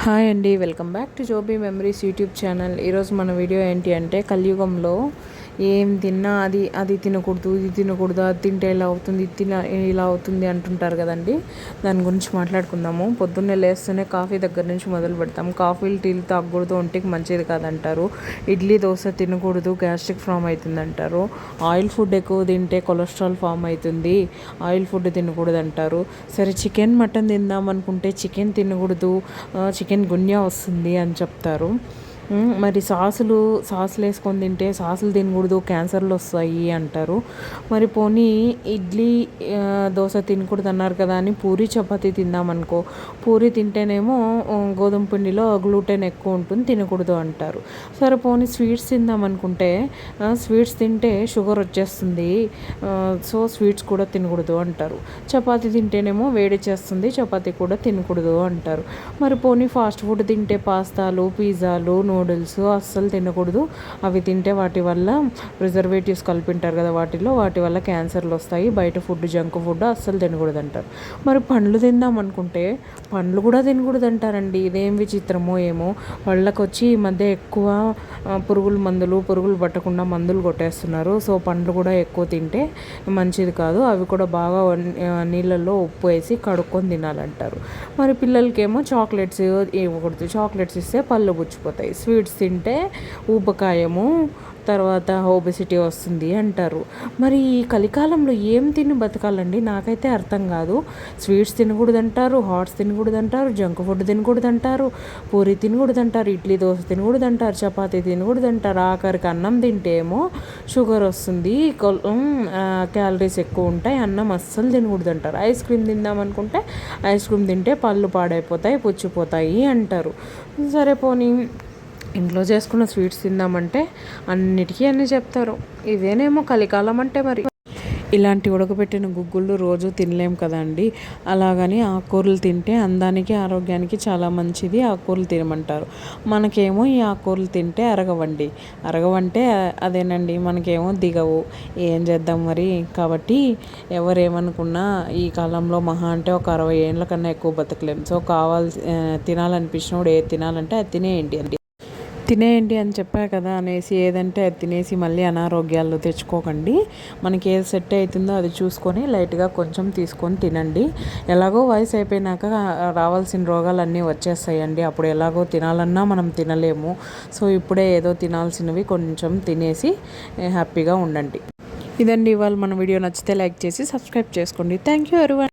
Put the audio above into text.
Hi అండి, welcome back to Jobi memories YouTube channel. ఈరోజు మన వీడియో ఏంటి అంటే, కలియుగంలో ఏం తిన్నా అది తినకూడదు, ఇది తినకూడదు, అది తింటే ఇలా అవుతుంది, ఇది ఇలా అవుతుంది అంటుంటారు కదండి. దాని గురించి మాట్లాడుకుందాము. పొద్దున్నే లేస్తూనే కాఫీ దగ్గర నుంచి మొదలు పెడతాం. కాఫీలు టీలు తాగకూడదు, ఒంటికి మంచిది కాదంటారు. ఇడ్లీ దోశ తినకూడదు, గ్యాస్ట్రిక్ ఫామ్ అవుతుంది అంటారు. ఆయిల్ ఫుడ్ ఎక్కువ తింటే కొలెస్ట్రాల్ ఫామ్ అవుతుంది, ఆయిల్ ఫుడ్ తినకూడదు అంటారు. సరే, చికెన్ మటన్ తిందాం అనుకుంటే చికెన్ తినకూడదు, చికెన్ గున్యా వస్తుంది అని చెప్తారు. మరి సాసులు వేసుకొని తింటే సాసులు తినకూడదు, క్యాన్సర్లు వస్తాయి అంటారు. మరి పోనీ ఇడ్లీ దోశ తినకూడదు అన్నారు కదా అని పూరి చపాతీ తిందామనుకో, పూరి తింటేనేమో గోధుమ పిండిలో గ్లూటెన్ ఎక్కువ ఉంటుంది, తినకూడదు అంటారు. సరే, పోనీ స్వీట్స్ తిందామనుకుంటే స్వీట్స్ తింటే షుగర్ వచ్చేస్తుంది, సో స్వీట్స్ కూడా తినకూడదు అంటారు. చపాతీ తింటేనేమో వేడి చేస్తుంది, చపాతీ కూడా తినకూడదు అంటారు. మరి పోనీ ఫాస్ట్ ఫుడ్ తింటే పాస్తాలు, పిజ్జాలు, నూడిల్స్ అస్సలు తినకూడదు, అవి తింటే వాటి వల్ల ప్రిజర్వేటివ్స్ కలిపింటారు కదా, వాటి వల్ల క్యాన్సర్లు వస్తాయి, బయట ఫుడ్ జంక్ ఫుడ్ అస్సలు తినకూడదు అంటారు. మరి పండ్లు తిందాం అనుకుంటే పండ్లు కూడా తినకూడదు అంటారండి. ఇదేం విచిత్రమో ఏమో. పళ్ళకు వచ్చి ఈ మధ్య ఎక్కువ పురుగులు పట్టకుండా మందులు కొట్టేస్తున్నారు. సో పండ్లు కూడా ఎక్కువ తింటే మంచిది కాదు, అవి కూడా బాగా నీళ్ళల్లో ఉప్పు వేసి కడుక్కొని తినాలంటారు. మరి పిల్లలకేమో చాక్లెట్స్ ఇవ్వకూడదు, చాక్లెట్స్ ఇస్తే పళ్ళు పుచ్చిపోతాయి. స్వీట్స్ తింటే ఊబకాయము, తర్వాత ఒబెసిటీ వస్తుంది అంటారు. మరి ఈ కలికాలంలో ఏం తిని బతకాలండి, నాకైతే అర్థం కాదు. స్వీట్స్ తినకూడదంటారు, హాట్స్ తినకూడదంటారు, జంక్ ఫుడ్ తినకూడదంటారు, పూరి తినకూడదంటారు, ఇడ్లీ దోశ తినకూడదంటారు, చపాతీ తినకూడదంటారు. ఆఖరికి అన్నం తింటే ఏమో షుగర్ వస్తుంది, క్యాలరీస్ ఎక్కువ ఉంటాయి, అన్నం అస్సలు తినకూడదంటారు. ఐస్ క్రీమ్ తిందామనుకుంటే ఐస్ క్రీమ్ తింటే పళ్ళు పాడైపోతాయి, పుచ్చిపోతాయి అంటారు. సరే, పోనీ ఇంట్లో చేసుకున్న స్వీట్స్ తిందామంటే అన్నిటికీ అన్నీ చెప్తారు. ఇదేనేమో కలికాలం అంటే. మరి ఇలాంటి ఉడకబెట్టిన గుగ్గుళ్ళు రోజు తినలేం కదండి. అలాగని ఆకుకూరలు తింటే అందానికి ఆరోగ్యానికి చాలా మంచిది, ఆకుకూరలు తినమంటారు. మనకేమో ఈ ఆకుకూరలు తింటే అరగవంటే అదేనండి, మనకేమో దిగవు. ఏం చేద్దాం మరి. కాబట్టి ఎవరేమనుకున్నా ఈ కాలంలో మహా అంటే ఒక 60 ఏళ్ళ కన్నా ఎక్కువ బతకలేం. సో తినాలనిపించినప్పుడు ఏది తినాలంటే అది తినేయండి అని చెప్పా కదా అనేసి ఏదంటే అది తినేసి మళ్ళీ అనారోగ్యాలు తెచ్చుకోకండి. మనకి ఏది సెట్ అవుతుందో అది చూసుకొని లైట్గా కొంచెం తీసుకొని తినండి. ఎలాగో వయసు అయిపోయినాక రావాల్సిన రోగాలన్నీ వచ్చేస్తాయండి. అప్పుడు ఎలాగో తినాలన్నా మనం తినలేము. సో ఇప్పుడే ఏదో తినాల్సినవి కొంచెం తినేసి హ్యాపీగా ఉండండి. ఇదండి ఇవాళ మన వీడియో. నచ్చితే లైక్ చేసి సబ్స్క్రైబ్ చేసుకోండి. Thank you everyone.